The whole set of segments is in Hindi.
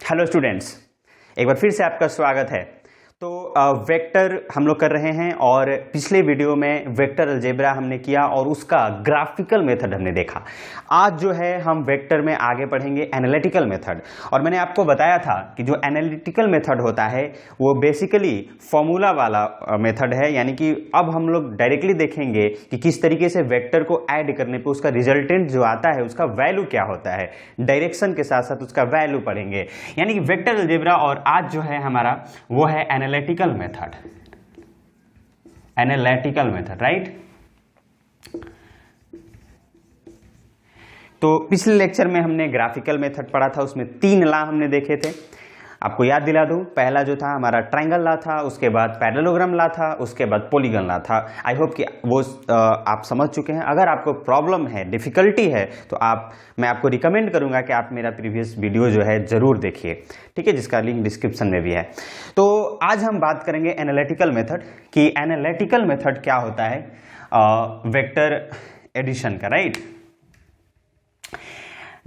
हेलो स्टूडेंट्स, एक बार फिर से आपका स्वागत है। तो वेक्टर हम लोग कर रहे हैं और पिछले वीडियो में वेक्टर अलजेब्रा हमने किया और उसका ग्राफिकल मेथड हमने देखा। आज जो है हम वेक्टर में आगे पढ़ेंगे एनालिटिकल मेथड। और मैंने आपको बताया था कि जो एनालिटिकल मेथड होता है वो बेसिकली फॉर्मूला वाला मेथड है, यानी कि अब हम लोग डायरेक्टली देखेंगे कि किस तरीके से वेक्टर को ऐड करने पे उसका रिजल्टेंट जो आता है उसका वैल्यू क्या होता है। डायरेक्शन के साथ साथ उसका वैल्यू पढ़ेंगे, यानी कि वेक्टर अलजेब्रा। और आज जो है हमारा वो है analytical method, analytical method, right. तो पिछले लेक्चर में हमने ग्राफिकल मेथड पढ़ा था, उसमें 3 लॉ हमने देखे थे। आपको याद दिला दूं, पहला जो था हमारा ट्रायंगल लॉ था, उसके बाद पैरेललोग्राम लॉ था, उसके बाद पॉलीगन लॉ था। आई होप कि वो आप समझ चुके हैं। अगर आपको प्रॉब्लम है, डिफिकल्टी है, तो मैं आपको रिकमेंड करूंगा कि आप मेरा प्रीवियस वीडियो जो है जरूर देखिए, ठीक है, जिसका लिंक डिस्क्रिप्शन में भी है। तो आज हम बात करेंगे एनालिटिकल मेथड कि एनालिटिकल मेथड क्या होता है वेक्टर एडिशन का, राइट।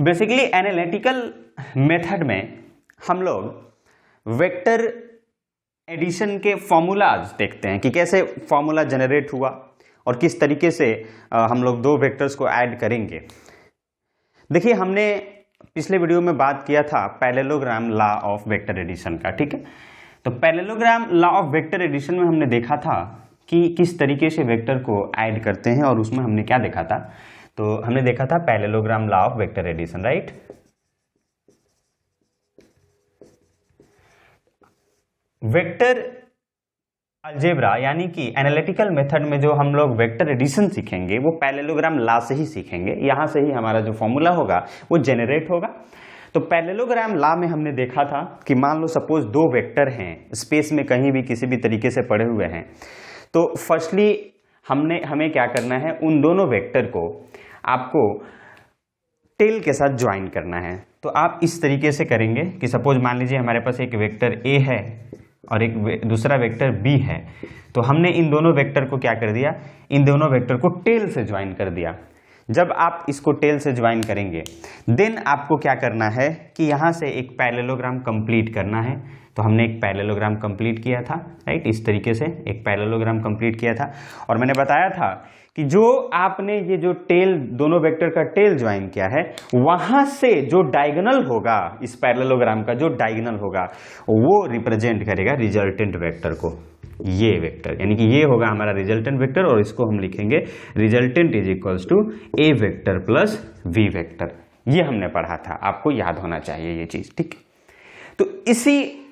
बेसिकली एनालिटिकल मेथड में हम लोग वेक्टर एडिशन के फॉर्मूलाज देखते हैं कि कैसे फॉर्मूला जनरेट हुआ और किस तरीके से हम लोग 2 वेक्टर्स को ऐड करेंगे। देखिए, हमने पिछले वीडियो में बात किया था parallelogram law of vector addition का, ठीक है। तो parallelogram law of vector addition में हमने देखा था कि किस तरीके से वेक्टर को ऐड करते हैं, और उसमें हमने क्या देखा था, तो हमने देखा था parallelogram law of vector addition, right. Vector algebra यानी कि एनालिटिकल मेथड में जो हम लोग वेक्टर एडिशन सीखेंगे वो पैरेललोग्राम लॉ से ही सीखेंगे। यहां से ही हमारा जो फॉर्मूला होगा वो जनरेट होगा। तो पैरेललोग्राम लॉ में हमने देखा था कि मान लो सपोज 2 वेक्टर हैं, स्पेस में कहीं भी किसी भी तरीके से पड़े हुए हैं। तो फर्स्टली हमें क्या करना है, उन दोनों वेक्टर को आपको टेल के साथ ज्वाइन करना है। तो आप इस तरीके से करेंगे कि सपोज मान लीजिए हमारे पास एक वेक्टर ए है और एक दूसरा वेक्टर बी है। तो हमने इन दोनों वेक्टर को क्या कर दिया, इन दोनों वेक्टर को टेल से ज्वाइन कर दिया। जब आप इसको टेल से ज्वाइन करेंगे देन आपको क्या करना है कि यहां से एक पैरेललोग्राम कंप्लीट करना है। तो हमने एक पैरेललोग्राम कंप्लीट किया था, राइट, इस तरीके से एक पैरेललोग्राम कंप्लीट किया था। और मैंने बताया था कि जो आपने ये जो टेल, दोनों वेक्टर का टेल ज्वाइन किया है, वहां से जो डायगोनल होगा, इस पैरेललोग्राम का जो डायगोनल होगा वो रिप्रेजेंट करेगा रिजल्टेंट वेक्टर को। ये वेक्टर यानी कि ये होगा हमारा रिजल्टेंट वेक्टर, और इसको हम लिखेंगे resultant is equals to A vector plus B vector. ये हमने पढ़ा था, आपको याद होना चाहिए ये चीज, ठीक। तो इसी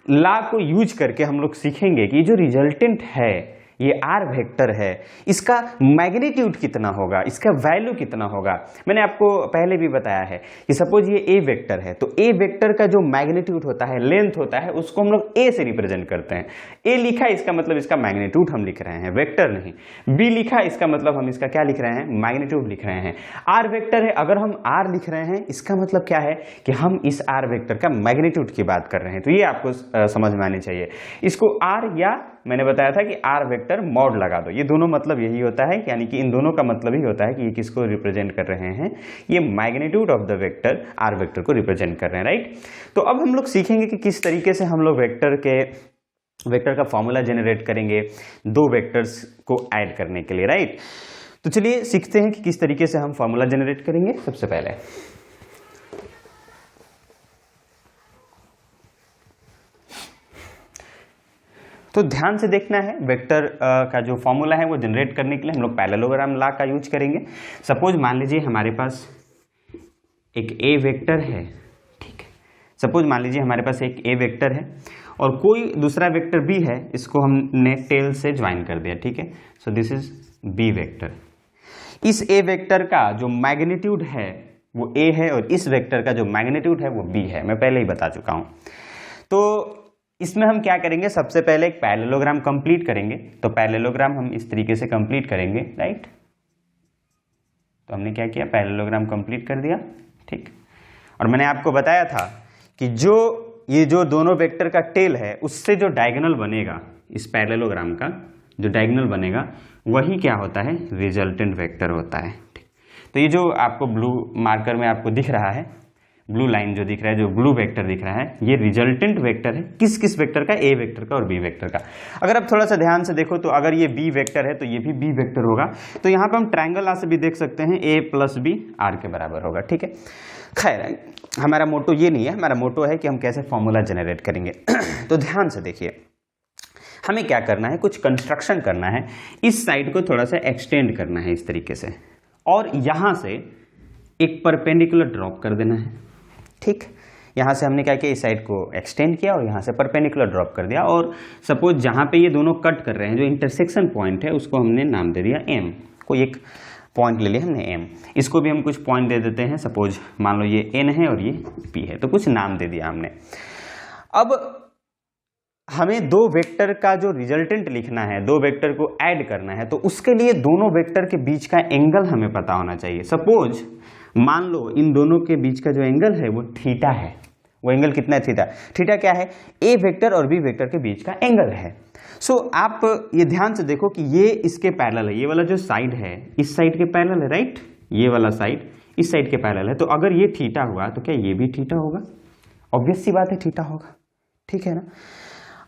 लॉ को यूज करके हम लोग सीखेंगे कि जो रिजल्टेंट है, ये आर वेक्टर है, इसका मैग्नीट्यूड कितना होगा, इसका वैल्यू कितना होगा। मैंने आपको पहले भी बताया है कि सपोज ये ए वेक्टर है, तो ए वेक्टर का जो मैग्नीट्यूड होता है, लेंथ होता है, उसको हम लोग ए से रिप्रेजेंट करते हैं। ए लिखा है, इसका मतलब इसका मैग्नीट्यूड हम लिख रहे हैं, वेक्टर नहीं। बी लिखा है, इसका मतलब हम इसका क्या लिख रहे हैं, मैग्नीट्यूड लिख रहे हैं। आर वेक्टर है, अगर हम आर लिख रहे हैं, इसका मतलब क्या है कि हम इस आर वेक्टर का मैग्नीट्यूड की बात कर रहे हैं। तो ये आपको समझ में आनी चाहिए। इसको आर, या मैंने बताया था कि आर वेक्टर मॉड लगा दो। ये दोनों मतलब यही होता है, यानी कि इन दोनों का मतलब ही होता है कि ये किसको रिप्रेजेंट कर रहे हैं, ये magnitude of the vector R vector को रिप्रेजेंट कर रहे हैं, राइट। तो अब हम लोग सीखेंगे कि किस तरीके से हम लोग वेक्टर का फॉर्मूला जनरेट करेंगे 2 वेक्टर्स को ऐड करने के लिए, राइट। तो चलिए सीखते हैं कि किस तरीके से हम फॉर्मूला जनरेट करेंगे। सबसे पहले तो ध्यान से देखना है, वेक्टर का जो फॉर्मूला है वो जनरेट करने के लिए हम लोग पैरेललोग्राम लॉ का यूज करेंगे। सपोज मान लीजिए हमारे पास एक ए वेक्टर है, ठीक है। सपोज मान लीजिए हमारे पास एक ए वेक्टर है और कोई दूसरा वेक्टर बी है, इसको हमने टेल से ज्वाइन कर दिया, ठीक है। So this is B vector. इस ए वेक्टर का जो मैग्नीट्यूड है वो ए है और इस वेक्टर का जो मैग्नीट्यूड है वो बी है, मैं पहले ही बता चुका हूं। तो इसमें हम क्या करेंगे, सबसे पहले एक पैरेललोग्राम कंप्लीट करेंगे। तो पैरेललोग्राम हम इस तरीके से कंप्लीट करेंगे, राइट। तो हमने क्या किया, पैरेललोग्राम कंप्लीट कर दिया, ठीक। और मैंने आपको बताया था कि ये जो दोनों वेक्टर का टेल है उससे जो डायगोनल बनेगा, इस पैरेललोग्राम का जो डायगोनल बनेगा वही क्या होता है, रिजल्टेंट वेक्टर होता है, ठीक। तो ये जो आपको ब्लू मार्कर में आपको दिख रहा है ब्लू लाइन जो दिख रहा है, जो ब्लू वेक्टर दिख रहा है, ये रिजल्टेंट वेक्टर है किस किस वेक्टर का, ए वेक्टर का और बी वेक्टर का। अगर आप थोड़ा सा ध्यान से देखो तो अगर ये बी वेक्टर है तो ये भी बी वेक्टर होगा, तो यहाँ पे हम ट्रायंगल ला से भी देख सकते हैं ए प्लस बी आर के बराबर होगा, ठीक है। खैर हमारा मोटो ये नहीं है, हमारा मोटो है कि हम कैसे फॉर्मूला जनरेट करेंगे। तो ध्यान से देखिए, हमें क्या करना है, कुछ कंस्ट्रक्शन करना है, इस साइड को थोड़ा सा एक्सटेंड करना है इस तरीके से, और यहां से एक परपेंडिकुलर ड्रॉप कर देना है, ठीक। यहां से हमने क्या किया, इस साइड को एक्सटेंड किया और यहां से परपेंडिकुलर ड्रॉप कर दिया, और सपोज जहां पे ये दोनों कट कर रहे हैं, जो इंटरसेक्शन पॉइंट है उसको हमने नाम दे दिया एम, कोई एक पॉइंट ले लिया हमने एम, इसको भी हम कुछ पॉइंट दे देते हैं, सपोज मान लो ये एन है और ये पी है, तो कुछ नाम दे दिया हमने। अब हमें दो वेक्टर का जो रिजल्टेंट लिखना है, दो वेक्टर को ऐड करना है, तो उसके लिए दोनों वेक्टर के बीच का एंगल हमें पता होना चाहिए। सपोज मान लो इन दोनों के बीच का जो एंगल है वो थीटा है, वो एंगल कितना है, थीटा। थीटा क्या है, ए वेक्टर और बी वेक्टर के बीच का एंगल है। सो आप ये ध्यान से देखो कि ये इसके पैरेलल है, ये वाला जो साइड है इस साइड के पैरेलल है, राइट, ये वाला साइड इस साइड के पैरेलल है, तो अगर ये थीटा हुआ तो क्या ये भी थीटा होगा, ऑब्वियस सी बात है थीटा होगा, ठीक है ना।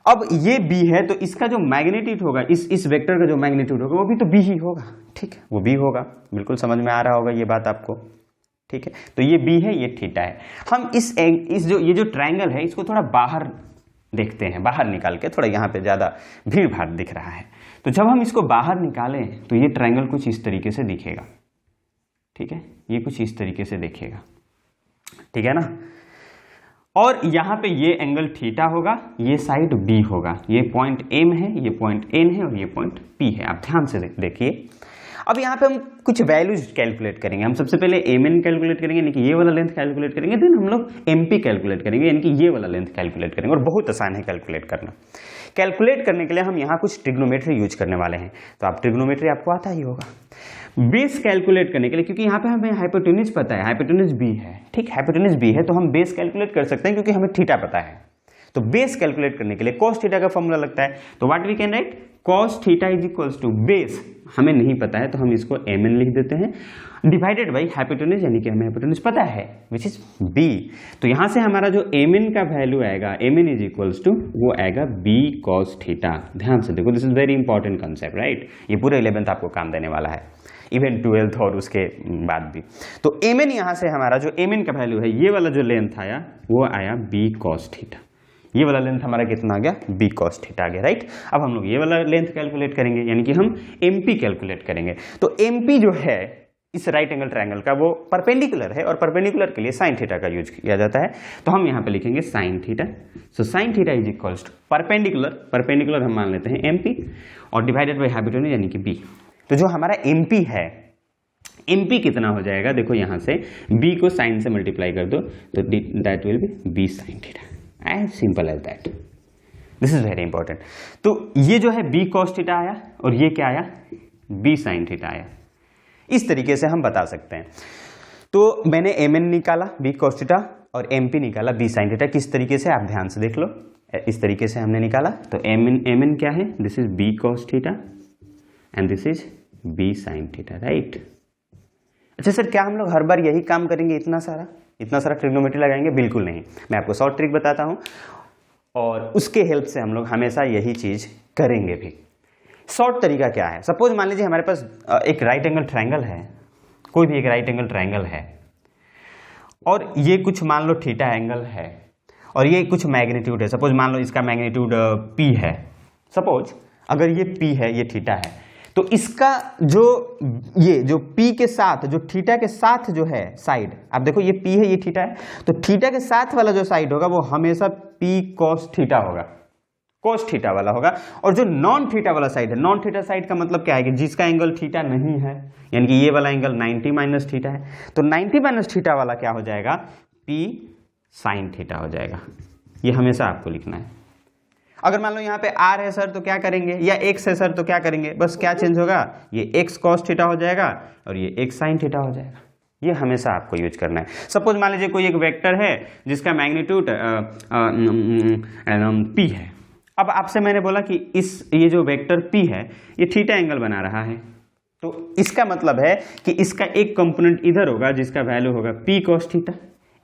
अब ये b है तो इसका जो मैग्नीट्यूड होगा, इस वेक्टर का जो मैग्नीट्यूड होगा वो भी तो b ही होगा, ठीक है, वो b होगा, बिल्कुल समझ में आ रहा होगा ये बात आपको, ठीक है। तो ये b है, ये थीटा है। हम इस ये जो ट्रायंगल है इसको थोड़ा बाहर देखते हैं, बाहर निकाल के, थोड़ा यहाँ पे ज्यादा भीड़ भाड़ दिख रहा है, तो जब हम इसको बाहर निकालें तो ये ट्रायंगल कुछ इस तरीके से दिखेगा, ठीक है, ये कुछ इस तरीके से दिखेगा, ठीक है ना। और यहाँ पे ये एंगल थीटा होगा, ये साइड बी होगा, ये पॉइंट एम है, ये पॉइंट एन है और ये पॉइंट पी है। आप ध्यान से देखिए, अब यहाँ पे हम कुछ वैल्यूज कैलकुलेट करेंगे। हम सबसे पहले एम एन कैलकुलेट करेंगे, यानी कि ये वाला लेंथ कैलकुलेट करेंगे, देन हम लोग एम पी कैलकुलेट करेंगे, यानी कि ये वाला लेंथ कैलकुलेट करेंगे, और बहुत आसान है कैलकुलेट करना। कैलकुलेट करने के लिए हम यहाँ कुछ ट्रिग्नोमेट्री यूज करने वाले हैं, तो आप ट्रिग्नोमेट्री आपको आता ही होगा। बेस कैलकुलेट करने के लिए, क्योंकि यहाँ पे हमें हाइपोटेन्यूज पता है, हाइपोटेन्यूज बी है, ठीक, हाइपोटेन्यूज बी है, तो हम बेस कैलकुलेट कर सकते हैं क्योंकि हमें थीटा पता है। तो बेस कैलकुलेट करने के लिए cos थीटा का फॉर्मूला लगता है, तो what we can write, cos theta is equals to base, हमें नहीं पता है तो हम इसको mn लिख देते हैं, डिवाइडेड बाई हाइपोटेन्यूज, यानी कि हमें हाइपोटेन्यूज पता है विच इज b। तो यहां से हमारा जो mn का वैल्यू आएगा, mn इज इक्वल्स टू, वो आएगा b cos थीटा। ध्यान से देखो, this is very important concept, right, ये पूरे 11th आपको काम देने वाला है, इवन 12th और उसके बाद भी। तो mn यहां से हमारा जो mn का वैल्यू है, ये वाला जो लेंथ आया वो आया b cos थीटा, ये वाला लेंथ हमारा कितना आ गया, b cos थीटा आ गया, राइट। अब हम लोग ये वाला लेंथ कैलकुलेट करेंगे, यानी कि हम mp कैलकुलेट करेंगे। तो mp जो है इस राइट एंगल ट्रायंगल का, वो परपेंडिकुलर है, और परपेंडिकुलर के लिए साइन थीटा का यूज किया जाता है, तो हम यहाँ पे लिखेंगे sine theta. So sine theta is equals to perpendicular, perpendicular हम मान लेते हैं mp, और डिवाइडेड बाई हाइपोटेन्यूज यानी कि b। तो जो हमारा mp है, mp कितना हो जाएगा, देखो यहाँ से b को साइन से मल्टीप्लाई कर दो, तो that will be b sine theta, as simple as that. This is very important. तो ये जो है b cos थीटा आया, और ये क्या आया, b साइन थीटा आया। इस तरीके से हम बता सकते हैं। तो मैंने mn निकाला b cos थीटा, और mp निकाला b साइन थीटा। किस तरीके से, आप ध्यान से देख लो, इस तरीके से हमने निकाला। तो mn क्या है, this is b cos theta and this is b sine theta, right. अच्छा सर, क्या हम लोग हर बार यही काम करेंगे, इतना सारा ट्रिग्नोमेट्री लगाएंगे? बिल्कुल नहीं, मैं आपको शॉर्ट ट्रिक बताता हूं, और उसके हेल्प से हम लोग हमेशा यही चीज करेंगे भी। शॉर्ट तरीका क्या है, सपोज मान लीजिए हमारे पास एक राइट एंगल ट्रायंगल है, कोई भी एक राइट एंगल ट्रायंगल है, और ये कुछ मान लो थीटा एंगल है, और ये कुछ मैग्नीट्यूड है, सपोज मान लो इसका मैग्नीट्यूड p है, सपोज अगर ये p है, ये थीटा है, तो इसका जो p के साथ, जो थीटा के साथ जो है साइड, आप देखो ये p है, ये थीटा है, तो थीटा के साथ वाला जो साइड होगा वो हमेशा p cos थीटा होगा, cos थीटा वाला होगा। और जो नॉन थीटा वाला साइड है, नॉन थीटा साइड का मतलब क्या है कि जिसका एंगल थीटा नहीं है, यानी कि ये वाला एंगल 90 माइनस थीटा है, तो 90 माइनस थीटा वाला क्या हो जाएगा, p साइन थीटा हो जाएगा। ये हमेशा आपको लिखना है। अगर मान लो यहाँ पे r है सर तो क्या करेंगे, या x है सर तो क्या करेंगे, बस क्या चेंज होगा, ये x cos थीटा हो जाएगा और ये x sin थीटा हो जाएगा। ये हमेशा आपको यूज करना है। सपोज मान लीजिए कोई एक वेक्टर है जिसका मैग्नीट्यूड p है। अब आपसे मैंने बोला कि ये जो वेक्टर p है ये थीटा एंगल बना रहा है, तो इसका मतलब है कि इसका एक कंपोनेंट इधर होगा जिसका वैल्यू होगा p cos थीटा,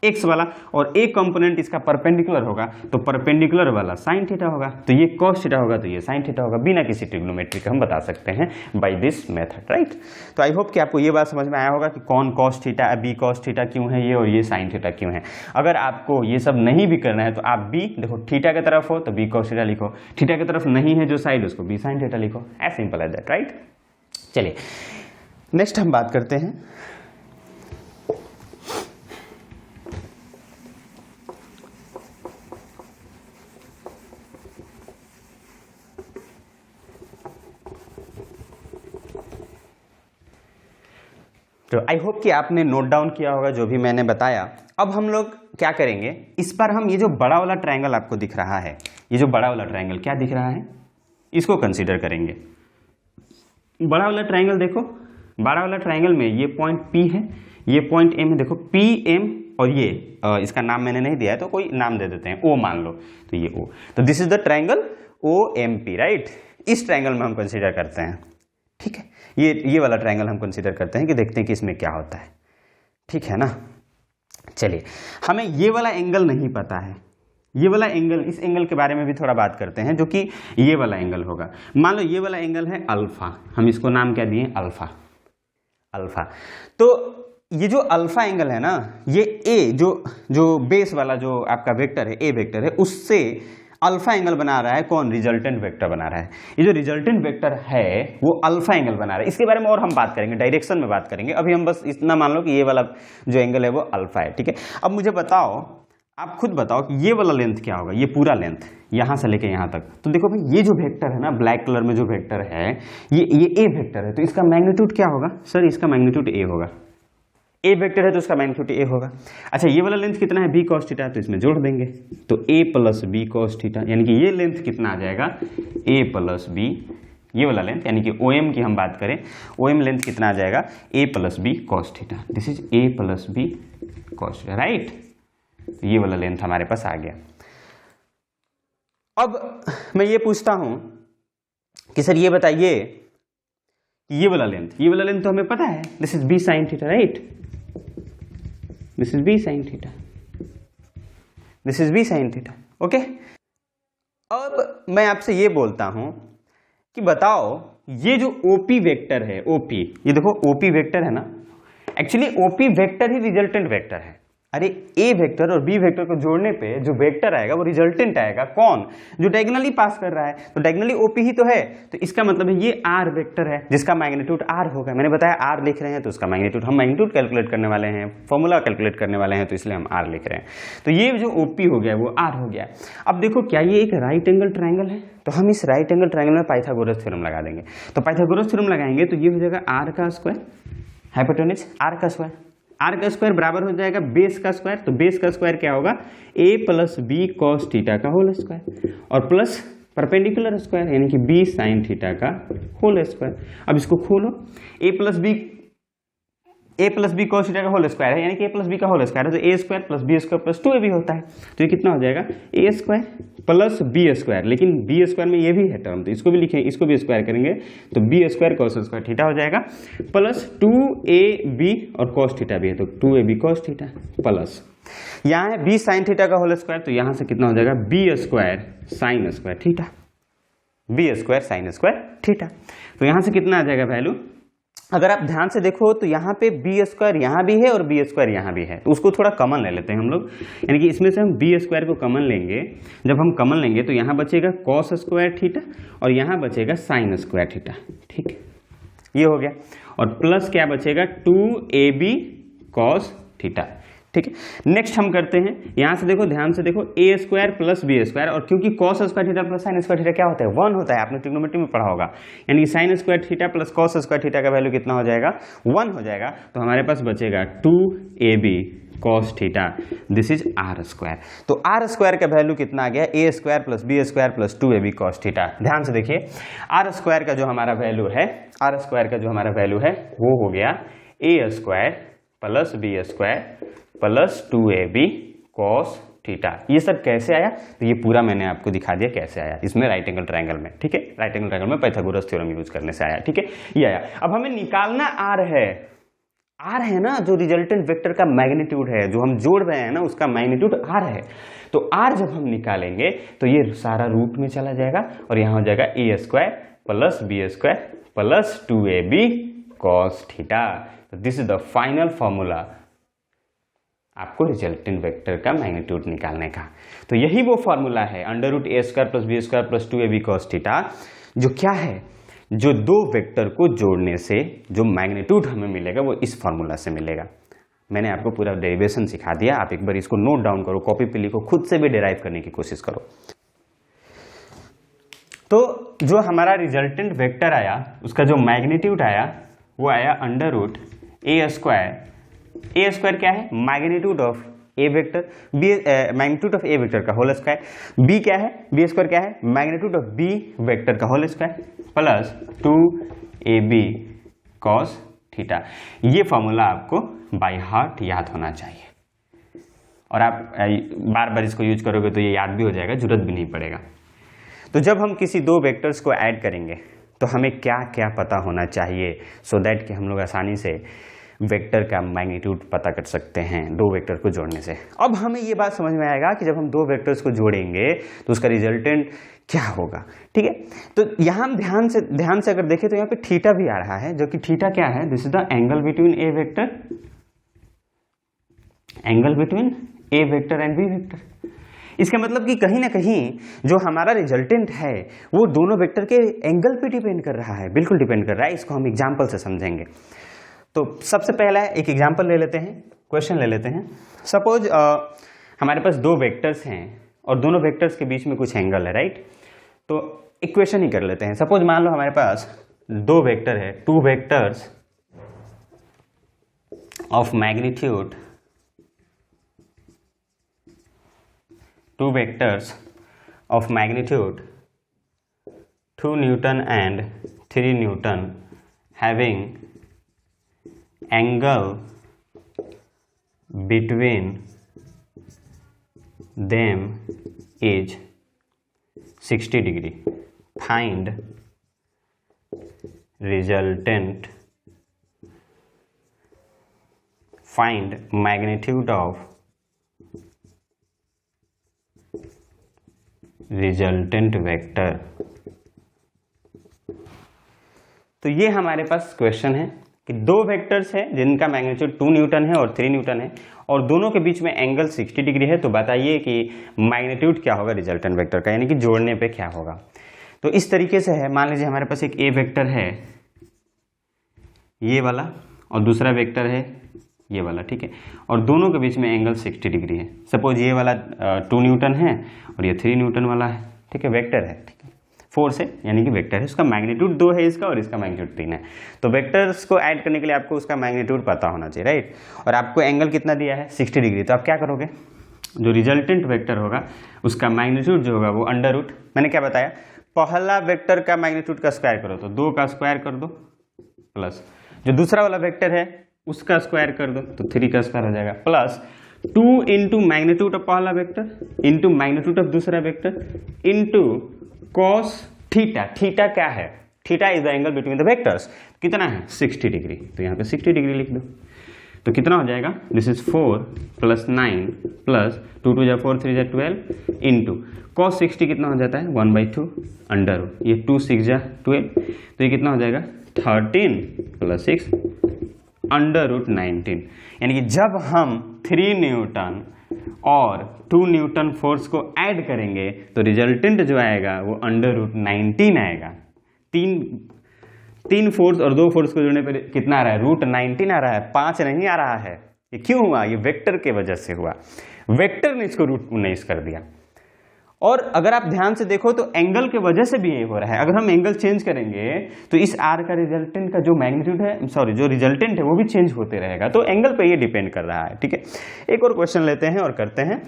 एक्स वाला, और एक कंपोनेंट इसका परपेंडिकुलर होगा तो परपेंडिकुलर वाला साइन थीटा होगा, तो ये कॉस थीटा होगा तो ये साइन थीटा होगा। बिना किसी ट्रिग्नोमेट्री का हम बता सकते हैं बाय दिस मेथड, राइट। तो आई होप कि आपको ये बात समझ में आया होगा कि कौन cos theta, B cos theta क्यों है ये, और ये साइन थीटा क्यों है। अगर आपको ये सब नहीं भी करना है तो आप बी देखो थीटा की तरफ हो तो बी कॉस थीटा लिखो, थीटा की तरफ नहीं है जो साइड उसको बी साइन थीटा लिखो, as simple as that, right. चलिए नेक्स्ट हम बात करते हैं तो आई होप कि आपने नोट डाउन किया होगा जो भी मैंने बताया। अब हम लोग क्या करेंगे, इस पर हम ये जो बड़ा वाला ट्रायंगल आपको दिख रहा है, ये जो बड़ा वाला ट्रायंगल क्या दिख रहा है, इसको कंसीडर करेंगे। बड़ा वाला ट्रायंगल देखो, बड़ा वाला ट्रायंगल में ये पॉइंट P है, ये पॉइंट M है, देखो PM, और ये इसका नाम मैंने नहीं दिया है तो कोई नाम दे देते हैं, O मान लो, तो ये O, तो this is the triangle OMP, right. इस ट्रायंगल में हम कंसीडर करते हैं, ठीक है, ये वाला ट्रायंगल हम कंसीडर करते हैं कि देखते हैं कि इसमें क्या होता है, ठीक है ना। चलिए हमें ये वाला एंगल नहीं पता है, ये वाला एंगल, इस एंगल के बारे में भी थोड़ा बात करते हैं, जो कि ये वाला एंगल होगा। मान लो ये वाला एंगल है अल्फा, हम इसको नाम क्या दिए, अल्फा, अल्फा। तो ये जो अल्फा एंगल है ना, ये ए जो बेस वाला जो आपका वेक्टर है, ए वेक्टर है, उससे अल्फा एंगल बना रहा है कौन, रिजल्टेंट वेक्टर बना रहा है। ये जो रिजल्टेंट वेक्टर है वो अल्फा एंगल बना रहा है। इसके बारे में और हम बात करेंगे, डायरेक्शन में बात करेंगे, अभी हम बस इतना मान लो कि ये वाला जो एंगल है वो अल्फा है, ठीक है। अब मुझे बताओ, आप खुद बताओ कि ये वाला लेंथ क्या होगा, ये पूरा लेंथ यहां से लेके यहां तक। तो देखो भाई ये जो वेक्टर है ना, ब्लैक कलर में जो वेक्टर है, ये ए वेक्टर है, तो इसका मैग्नीट्यूड क्या होगा, सर इसका मैग्नीट्यूड ए होगा। ए वेक्टर है तो उसका मैग्नीट्यूड ए होगा। अच्छा ये वाला लेंथ कितना है, बी कॉस थीटा, तो इसमें जोड़ देंगे, तो ए प्लस बी कॉस थीटा, यानी कि ये लेंथ कितना आ जाएगा, ए प्लस बी, ये वाला लेंथ यानी कि OM की हम बात करें, OM लेंथ कितना आ जाएगा, A plus B cos theta, this is A plus B cos theta, right. ये वाला लेंथ हमारे पास आ गया। अब मैं ये पूछता हूं कि सर ये बताइए, ये वाला लेंथ तो हमें पता है, this is B sine theta, right, this is B sine theta, this is B sine theta, okay. अब मैं आपसे ये बोलता हूं कि बताओ ये जो OP वेक्टर है, OP, ये देखो OP वेक्टर है ना, एक्चुअली OP वेक्टर ही रिजल्टेंट वेक्टर है। अरे ए वेक्टर और बी वेक्टर को जोड़ने पे जो वेक्टर आएगा वो रिजल्टेंट आएगा, कौन, जो डायगोनली पास कर रहा है, तो डायगोनली OP ही तो है, तो इसका मतलब है ये R वेक्टर है जिसका मैग्नीट्यूड R होगा। मैंने बताया R लिख रहे हैं तो उसका मैग्नीट्यूड, हम मैग्नीट्यूड कैलकुलेट करने वाले हैं, फॉर्मूला कैलकुलेट करने वाले हैं, तो इसलिए हम R लिख रहे हैं। तो ये जो OP हो गया वो R हो गया। अब देखो क्या ये एक राइट एंगल ट्राइंगल है, तो हम इस राइट एंगल ट्राइंगल में पाइथागोरस थ्योरम लगा देंगे। तो पाइथागोरस थ्योरम लगाएंगे तो ये हो जाएगा R का स्क्वायर हाइपोटेन्यूज R का स्क्वायर, R का स्क्वायर बराबर हो जाएगा बेस का स्क्वायर, तो बेस का स्क्वायर क्या होगा, a plus B cos theta का होल स्क्वायर, और प्लस परपेंडिकुलर स्क्वायर यानी कि b साइन थीटा का होल स्क्वायर। अब इसको खोलो, a plus B cos theta का होल स्क्वायर है, यानी कि a प्लस बी का होल स्क्वायर है, तो a square plus B square plus 2ab होता है, तो ये कितना हो जाएगा, a square plus B square, लेकिन बी स्क्वायर में ये भी है टर्म, तो इसको भी लिखें, इसको भी स्क्वायर करेंगे तो B square cos square theta हो जाएगा, प्लस 2ab और कॉस थीटा भी है तो 2ab कॉस थीटा, प्लस यहाँ है b साइन थीटा का होल स्क्वायर, तो यहाँ से कितना हो जाएगा, B square sine square theta, B square sine square theta. तो यहाँ से कितना आ जाएगा वैल्यू, अगर आप ध्यान से देखो तो यहाँ पे बी स्क्वायर यहाँ भी है और बी स्क्वायर यहाँ भी है, तो उसको थोड़ा कॉमन ले लेते हैं हम लोग, यानी कि इसमें से हम बी स्क्वायर को कॉमन लेंगे। जब हम कॉमन लेंगे तो यहाँ बचेगा कॉस स्क्वायर थीटा और यहाँ बचेगा साइन स्क्वायर थीटा, ठीक है, ये हो गया, और प्लस क्या बचेगा, 2ab कॉस थीटा, ठीक है। नेक्स्ट हम करते हैं, यहां से देखो, ध्यान से देखो, a square plus B square, और क्योंकि cos square theta plus sine square theta क्या होता है, 1 होता है, आपने ट्रिग्नोमेट्री में पढ़ा होगा, यानी sign square theta plus cos square theta का वैल्यू कितना हो जाएगा, 1 हो जाएगा, तो हमारे पास बचेगा 2ab cos theta, this is R square. तो आर स्क्वायर का वैल्यू कितना आ गया, a square plus B square plus 2ab cos theta. ध्यान से देखिए, आर स्क्वायर का जो हमारा वैल्यू है, आर स्क्वायर का जो हमारा वैल्यू है वो हो गया a square plus B square plus 2ab cos theta. ये सब कैसे आया, तो ये पूरा मैंने आपको दिखा दिया कैसे आया, इसमें राइट एंगल ट्रायंगल में, ठीक है, राइट एंगल ट्रायंगल में पाइथागोरस थ्योरम यूज करने से आया, ठीक है, ये आया। अब हमें निकालना आर है, आर है ना, जो रिजल्टेंट वेक्टर का मैग्नीट्यूड है, जो हम जोड़ रहे हैं ना उसका मैग्नीट्यूड आर है। तो आर जब हम निकालेंगे तो ये सारा रूट में चला जाएगा और यहाँ हो जाएगा A square plus B square plus 2ab cos theta. तो this is the final formula आपको रिजल्टेंट वेक्टर का मैग्नीट्यूड निकालने का। तो यही वो फॉर्मूला है अंडर रूट ए square plus B square plus 2ab cos theta, जो क्या है, जो दो वेक्टर को जोड़ने से जो मैग्नीट्यूड हमें मिलेगा वो इस फॉर्मूला से मिलेगा। मैंने आपको पूरा डेरिवेशन सिखा दिया, आप एक बार इसको नोट डाउन करो, कॉपी पे लिखो, खुद से भी डेराइव करने की कोशिश करो। तो जो हमारा रिजल्टेंट वेक्टर आया उसका जो मैग्नीट्यूड आया वो आया under root A square. A square क्या है, magnitude of a vector, b magnitude of a vector का होल स्क्वायर, बी क्या है, बी स्क्वायर क्या है, मैग्नीट्यूड ऑफ बी वेक्टर का whole square plus 2ab cos theta. ये फॉर्मूला आपको बाय हार्ट याद होना चाहिए और आप बार बार इसको यूज करोगे तो ये याद भी हो जाएगा, जरूरत भी नहीं पड़ेगा। तो जब हम किसी दो वेक्टर्स को ऐड करेंगे तो हमें क्या क्या पता होना चाहिए, सो दैट कि हम लोग आसानी से वेक्टर का मैग्नीट्यूड पता कर सकते हैं दो वेक्टर को जोड़ने से। अब हमें ये बात समझ में आएगा कि जब हम दो वेक्टर्स को जोड़ेंगे तो उसका रिजल्टेंट क्या होगा। ठीक है, तो यहाँ हम ध्यान से अगर देखें तो यहाँ पे थीटा भी आ रहा है, जो कि थीटा क्या है, this is the angle between a vector, angle between a vector and b vector. इसका मतलब कि कहीं ना कहीं जो हमारा रिजल्टेंट है वो दोनों वेक्टर के एंगल पे डिपेंड कर रहा है, बिल्कुल डिपेंड कर रहा है। इसको हम एग्जाम्पल से समझेंगे। तो सबसे पहला एक एग्जाम्पल ले लेते हैं, क्वेश्चन ले लेते हैं। सपोज हमारे पास दो वेक्टर्स हैं और दोनों वेक्टर्स के बीच में कुछ एंगल है, राइट। तो इक्वेशन ही कर लेते हैं। सपोज मान लो हमारे पास दो वेक्टर है, two vectors of magnitude, two vectors of magnitude 2 Newton and 3 Newton having angle between them is 60 degree. Find resultant, find magnitude of resultant vector. तो ये हमारे पास क्वेश्चन है कि दो वेक्टर्स है जिनका मैग्नीट्यूड 2 न्यूटन है और 3 न्यूटन है और दोनों के बीच में एंगल 60 डिग्री है। तो बताइए कि मैग्नीट्यूड क्या होगा रिजल्टेंट वेक्टर का, यानी कि जोड़ने पे क्या होगा। तो इस तरीके से है, मान लीजिए हमारे पास एक ए वेक्टर है ये वाला और दूसरा वेक्टर है ये वाला, ठीक है, और दोनों के बीच में एंगल 60 डिग्री है। सपोज ये वाला 2 न्यूटन है और ये 3 न्यूटन वाला है, ठीक है, वेक्टर है, ठीक है, फोर्स है यानी कि वेक्टर है, उसका मैग्नीट्यूड 2 है इसका और इसका मैग्नीट्यूड 3 है। तो वेक्टर्स को ऐड करने के लिए आपको उसका मैग्नीट्यूड पता होना चाहिए, राइट। और आपको एंगल कितना दिया है 60 डिग्री। तो आप क्या करोगे, जो रिजल्टेंट वेक्टर होगा उसका मैग्नीट्यूड जो होगा वो अंडर रूट, मैंने क्या बताया, पहला वेक्टर का मैग्नीट्यूड का स्क्वायर करो तो 2 का स्क्वायर कर दो, प्लस जो दूसरा वाला वेक्टर है उसका स्क्वायर कर दो तो 3 का स्क्वायर हो जाएगा, प्लस 2 इंटू मैग्नीट्यूड ऑफ पहला वेक्टर इंटू मैग्नीट्यूड ऑफ दूसरा vector into cos theta. Theta क्या है, theta is the angle between the vectors. कितना है 60 डिग्री, तो यहाँ पे 60 डिग्री लिख दो। तो कितना हो जाएगा, दिस इज 4 प्लस 9 प्लस 2 2 जा 4 3 जा 12 इंटू कॉस 60 कितना हो जाता है 1/2 अंडर रूट, ये 2 6 जा 12, तो ये कितना हो जाएगा 13 प्लस 6 अंडर रूट 19। यानी कि जब हम 3 न्यूटन और 2 न्यूटन फोर्स को ऐड करेंगे तो रिजल्टेंट जो आएगा वो अंडर रूट 19 आएगा। तीन फोर्स और 2 फोर्स को जोड़ने पर कितना आ रहा है, रूट 19 आ रहा है, 5 नहीं आ रहा है। ये क्यों हुआ, ये वेक्टर के वजह से हुआ, वेक्टर ने इसको रूट 19 कर दिया। और अगर आप ध्यान से देखो तो एंगल के वजह से भी ये हो रहा है। अगर हम एंगल चेंज करेंगे तो इस आर का रिजल्टेंट का जो मैग्नीट्यूड है, सॉरी जो रिजल्टेंट है वो भी चेंज होते रहेगा। तो एंगल पे ये डिपेंड कर रहा है, ठीक है। एक और क्वेश्चन लेते हैं और करते हैं।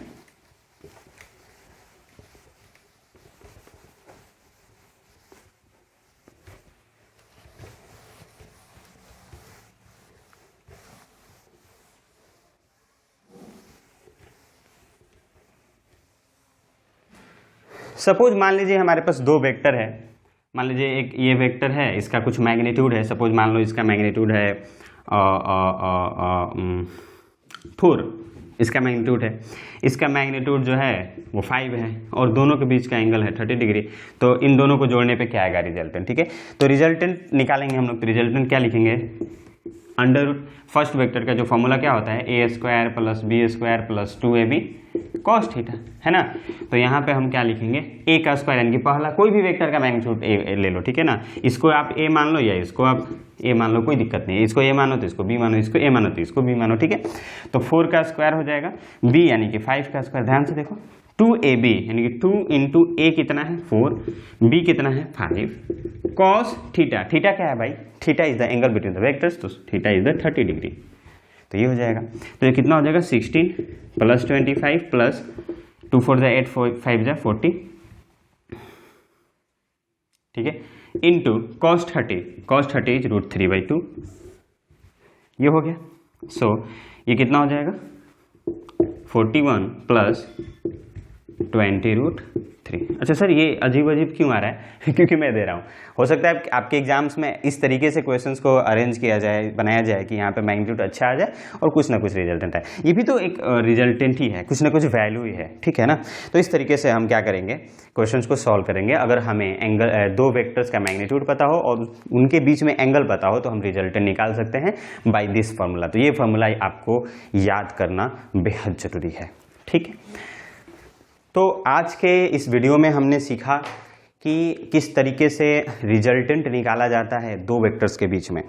सपोज मान लीजिए हमारे पास दो वेक्टर है, मान लीजिए एक ये वेक्टर है, इसका कुछ मैग्नीट्यूड है, सपोज मान लो इसका मैग्नीट्यूड है 4 इसका मैग्नीट्यूड है, इसका मैग्नीट्यूड जो है वो 5 है और दोनों के बीच का एंगल है 30 डिग्री। तो इन दोनों को जोड़ने पे क्या आएगा रिजल्टेंट, ठीक है। तो रिजल्टेंट निकालेंगे हम लोग, तो रिजल्टेंट क्या लिखेंगे, अंडर रूट फर्स्ट वेक्टर का जो फॉर्मूला क्या होता है, A square plus B square plus 2ab cos theta, है ना। तो यहाँ पे हम क्या लिखेंगे, ए का स्क्वायर यानी कि पहला कोई भी वेक्टर का मैग्नीट्यूड ए ले लो, ठीक है ना। इसको आप ए मान लो या इसको आप ए मान लो, कोई दिक्कत नहीं है। इसको ए मानो तो इसको बी मानो, इसको ए मानो तो इसको बी मानो, ठीक है। तो 4 का स्क्वायर हो जाएगा, बी यानी कि 5 का स्क्वायर, ध्यान से देखो 2ab यानी कि 2 इंटू ए कितना है 4, बी कितना है 5, कॉस थीटा, थीटा क्या है भाई, theta is the angle between the vectors, तो थीटा इज द 30 डिग्री। तो ये हो जाएगा, तो ये कितना हो जाएगा 16 प्लस 25 प्लस 2 4 जा 8 5 जा 40, ठीक है, इंटू कॉस 30 इज √3/2, ये हो गया। सो ये कितना हो जाएगा 41 प्लस 20√3। अच्छा सर ये अजीब अजीब क्यों आ रहा है क्योंकि मैं दे रहा हूँ, हो सकता है आपके एग्जाम्स में इस तरीके से क्वेश्चंस को अरेंज किया जाए, बनाया जाए कि यहाँ पे मैग्नीट्यूड अच्छा आ जाए और कुछ ना कुछ रिजल्टेंट है। ये भी तो एक रिजल्टेंट ही है, कुछ ना कुछ वैल्यू ही है, ठीक है ना। तो इस तरीके से हम क्या करेंगे, क्वेश्चंस को सॉल्व करेंगे। अगर हमें एंगल दो वेक्टर्स का मैग्नीट्यूड पता हो और उनके बीच में एंगल पता हो तो हम रिजल्टेंट निकाल सकते हैं बाय दिस फार्मूला। तो ये फार्मूला आपको याद करना बेहद जरूरी है, ठीक है। तो आज के इस वीडियो में हमने सीखा कि किस तरीके से रिजल्टेंट निकाला जाता है दो वेक्टर्स के बीच में।